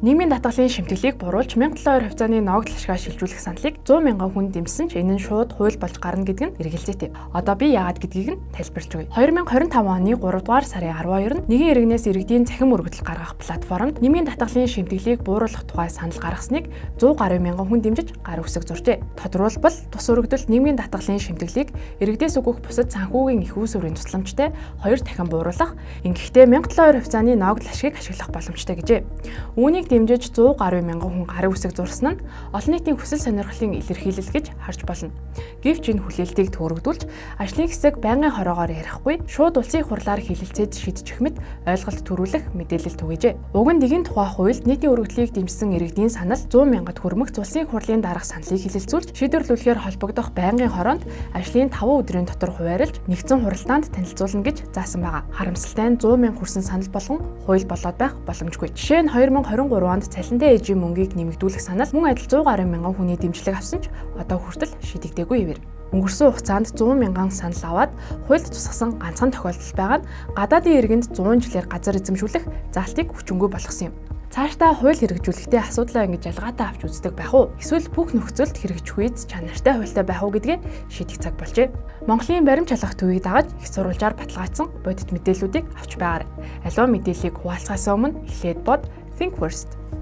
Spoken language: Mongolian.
Нийгмийн татгалын шимтгэлийг буруулж 1702 хувьцааны ногдол ашгаа шилжүүлэх саналыг 100 мянган хүн дэмжсэн ч энэ нь шууд хууль болж гарна гэдэг нь эргэлзээтэй. Одоо би яагаад гэдгийг нь тайлбарлаж өгье. 2025 оны 3 дугаар сарын 12-нд нэгэн иргэнээс иргэдийн цахим мөрөгдөл гаргах платформд нийгмийн татгалын шимтгэлийг бууруулах тухай санал гаргасныг 100 гаруй мянган хүн дэмжиж гар үсэг зуржээ. Тодорхойлбол тус өргөдөлт нийгмийн татгалын шимтгэлийг иргэдээс өгөх бусад санхүүгийн их үүсвэрийн тусламжтай 2 дахин бууруулах, ингэхдээ 1702 хувьцааны ногдол ашгийг ашиглах боломжтой гэжээ. Үүнийг дэмжиж 100 гаруй мянган хүн гарын үсэг зурсан нь олон нийтийн хүсэл сонирхлын илэрхийлэл гэж харж болно. Гэвч энэ хүлээлтийг төөрөгдүүлж ажлын хэсэг байнгын хороогоор ярихгүй шууд улсын хурлаар хилэлцээд шийдчих мэт ойлголт төрүүлэх мэдээлэл түгээжээ. Уг нь нэгэн тухай хуульд нийтийн өргөдлийг дэмжсэн иргэдийн санал 100 мянгад хүрмэгц улсын хурлын дарга саналыг хилэлцүүлж шийдвэрлүүлэхээр холбогдох байнгын хороонд ажлын 5 өдрийн дотор хуваарлж нэгдсэн хуралдаанд танилцуулна гэж заасан байгаа. Харамсалтай нь 100 мянга хүрсэн санал болгон хууль болоод байх боломжгүй. Жишээ нь 2023 онд цалинтай ээжийн мөнгийг нэмэгдүүлэх санал мөн адил 100 гаруй мянган хүний дэмжлэг авсан ч одоо хүртэл шийдэгдээгүй хэвээр. Өнгөрсөн хугацаанд 100 мянган санал аваад хуульд тусгасан ганцхан тохиолдол байгаа нь гадаадын иргэнд 100 жилээр газар эзэмшүүлэх заалтыг хүчингүй болгосон юм. Цаашдаа хууль хэрэгжүүлэхдээ асуудлаа ингэж ялгаатай авч үздэг байх уу? Эсвэл бүх нөхцөлд хэрэгжих үед чанартай хуультай байх уу гэдгээ шийдэх цаг болжээ. Монголын баримт шалгах төвийг дагаж их сурвалжаар баталгаажсан бодит мэдээллүүдийг авч байгаарай. Аливаа мэдээллийг хуваалцахаас өмнө эхлээд бод Think first.